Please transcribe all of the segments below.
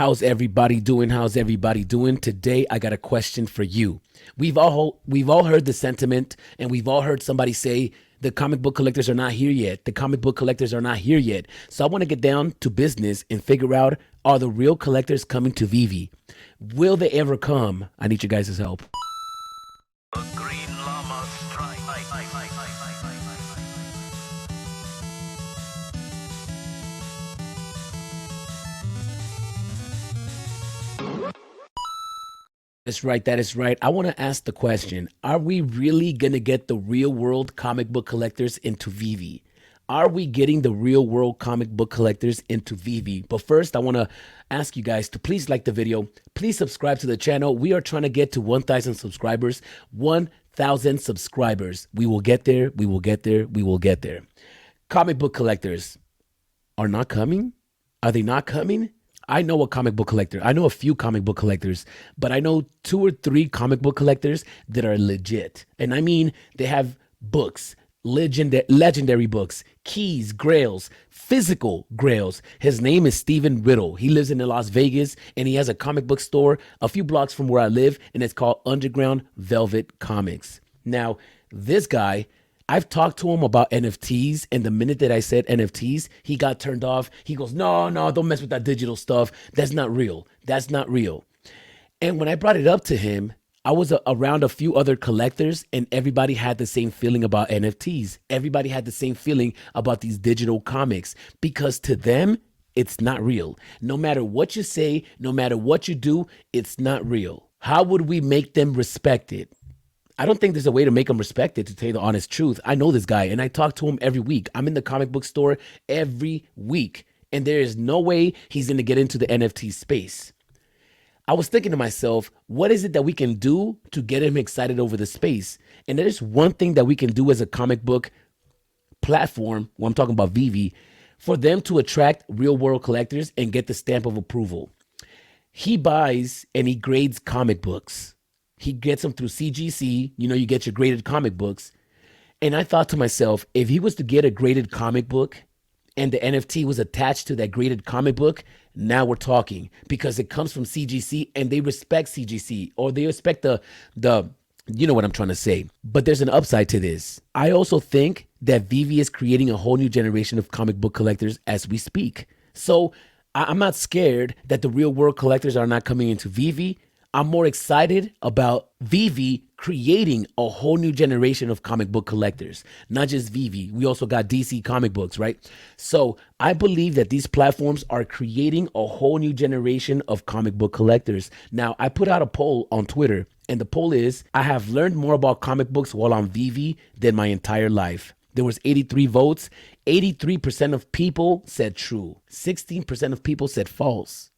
How's everybody doing? How's everybody doing? Today I got a question for you. We've all heard the sentiment, and we've all heard somebody say the comic book collectors are not here yet. The comic book collectors are not here yet. So I want to get down to business and figure out, are the real collectors coming to VeVe? Will they ever come? I need you guys' help. The Green Llama strike. That's right. That is right. I want to ask the question, are we really going to get the real world comic book collectors into VeVe? Are we getting the real world comic book collectors into VeVe? But first, I want to ask you guys to please like the video. Please subscribe to the channel. We are trying to get to 1,000 subscribers. 1,000 subscribers. We will get there. We will get there. We will get there. Comic book collectors are not coming? Are they not coming? I know a comic book collector. I know a few comic book collectors, but I know 2 or 3 comic book collectors that are legit. And I mean, they have books, legendary books, keys, grails, physical grails. His name is Steven Riddle. He lives in Las Vegas, and he has a comic book store a few blocks from where I live, and it's called Underground Velvet Comics. Now, this guy, I've talked to him about NFTs, and the minute that I said NFTs, he got turned off. He goes, no, don't mess with that digital stuff. That's not real. That's not real. And when I brought it up to him, I was around a few other collectors, and everybody had the same feeling about NFTs. Everybody had the same feeling about these digital comics, because to them, it's not real. No matter what you say, no matter what you do, it's not real. How would we make them respect it? I don't think there's a way to make him respect it, to tell you the honest truth. I know this guy, and I talk to him every week. I'm in the comic book store every week, and there is no way he's going to get into the NFT space. I was thinking to myself, what is it that we can do to get him excited over the space? And there's one thing that we can do as a comic book platform, when I'm talking about VeVe, for them to attract real world collectors and get the stamp of approval. He buys and he grades comic books. He gets them through CGC. You know, you get your graded comic books. And I thought to myself, if he was to get a graded comic book and the NFT was attached to that graded comic book, now we're talking, because it comes from CGC and they respect CGC, or they respect the you know what I'm trying to say. But there's an upside to this. I also think that VeVe is creating a whole new generation of comic book collectors as we speak. So I'm not scared that the real world collectors are not coming into VeVe. I'm more excited about VeVe creating a whole new generation of comic book collectors. Not just VeVe, we also got DC comic books, right? So I believe that these platforms are creating a whole new generation of comic book collectors. Now, I put out a poll on Twitter, and the poll is, I have learned more about comic books while on VeVe than my entire life. There was 83 votes. 83% of people said true. 16% of people said false.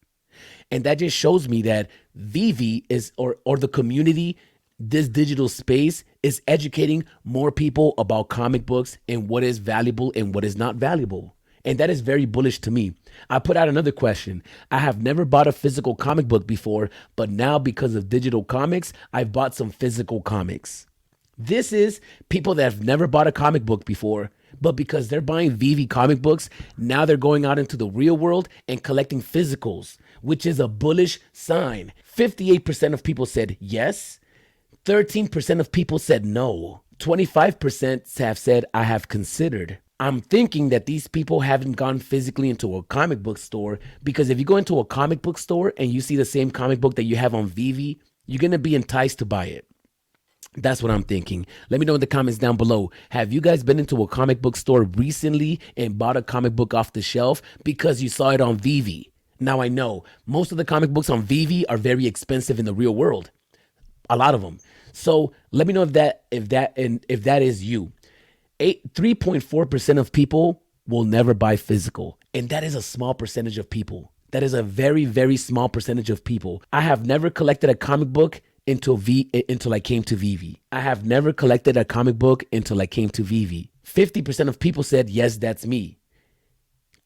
And that just shows me that VeVe is, or the community, this digital space is educating more people about comic books and what is valuable and what is not valuable. And that is very bullish to me. I put out another question. I have never bought a physical comic book before, but now because of digital comics, I've bought some physical comics. This is people that have never bought a comic book before, but because they're buying VeVe comic books, now they're going out into the real world and collecting physicals, which is a bullish sign. 58% of people said yes. 13% of people said no. 25% have said, I have considered. I'm thinking that these people haven't gone physically into a comic book store, because if you go into a comic book store and you see the same comic book that you have on VeVe, you're going to be enticed to buy it. That's what I'm thinking. Let me know in the comments down below. Have you guys been into a comic book store recently and bought a comic book off the shelf because you saw it on VeVe? Now, I know most of the comic books on VeVe are very expensive in the real world. A lot of them. So let me know if that is you. 3.4% of people will never buy physical. And that is a small percentage of people. That is a very, very small percentage of people. I have never collected a comic book until I came to VeVe. I have never collected a comic book until I came to VeVe. 50% of people said, yes, that's me.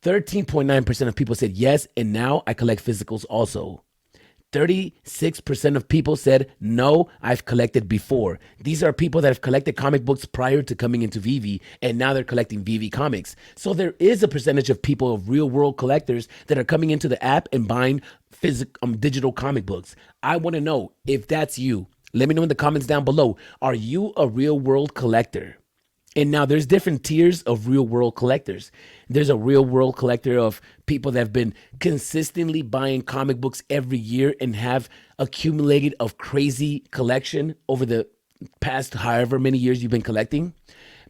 13.9% of people said yes, and now I collect physicals also. 36% of people said, no, I've collected before. These are people that have collected comic books prior to coming into VeVe, and now they're collecting VeVe comics. So there is a percentage of people, of real world collectors, that are coming into the app and buying digital comic books. I want to know if that's you. Let me know in the comments down below. Are you a real world collector? And now there's different tiers of real world collectors. There's a real world collector of people that have been consistently buying comic books every year and have accumulated a crazy collection over the past however many years you've been collecting.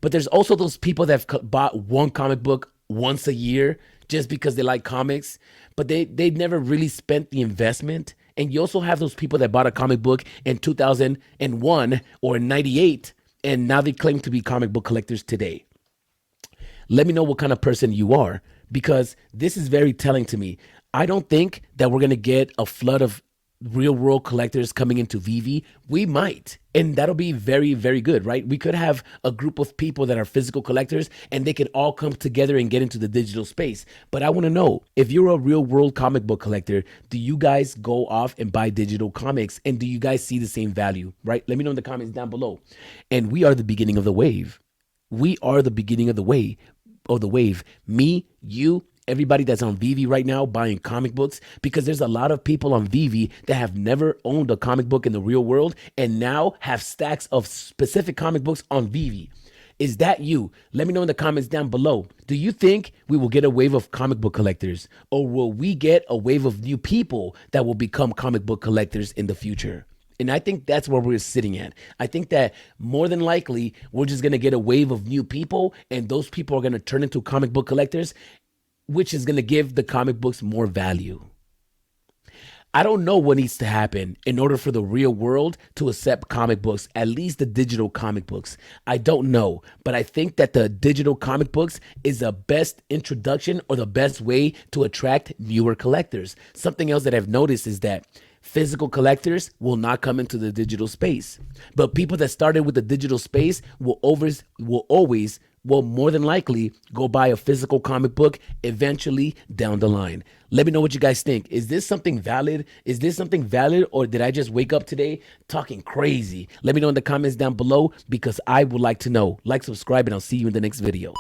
But there's also those people that have bought one comic book once a year just because they like comics, but they never really spent the investment. And you also have those people that bought a comic book in 2001 or in 98, and now they claim to be comic book collectors today. Let me know what kind of person you are, because this is very telling to me. I don't think that we're going to get a flood of real world collectors coming into VeVe. We might, and that'll be very, very good, right? We could have a group of people that are physical collectors and they can all come together and get into the digital space. But I want to know, if you're a real world comic book collector, do you guys go off and buy digital comics, and do you guys see the same value, right? Let me know in the comments down below. And we are the beginning of the wave. We are the beginning of the wave. Me, you, everybody that's on VeVe right now buying comic books, because there's a lot of people on VeVe that have never owned a comic book in the real world and now have stacks of specific comic books on VeVe. Is that you? Let me know in the comments down below. Do you think we will get a wave of comic book collectors, or will we get a wave of new people that will become comic book collectors in the future? And I think that's where we're sitting at. I think that more than likely, we're just going to get a wave of new people, and those people are going to turn into comic book collectors, which is going to give the comic books more value. I don't know what needs to happen in order for the real world to accept comic books, at least the digital comic books. I don't know, but I think that the digital comic books is the best introduction or the best way to attract newer collectors. Something else that I've noticed is that physical collectors will not come into the digital space, but people that started with the digital space will more than likely go buy a physical comic book eventually down the line. Let me know what you guys think. Is this something valid? Or did I just wake up today talking crazy? Let me know in the comments down below, because I would like to know. Like, subscribe, and I'll see you in the next video.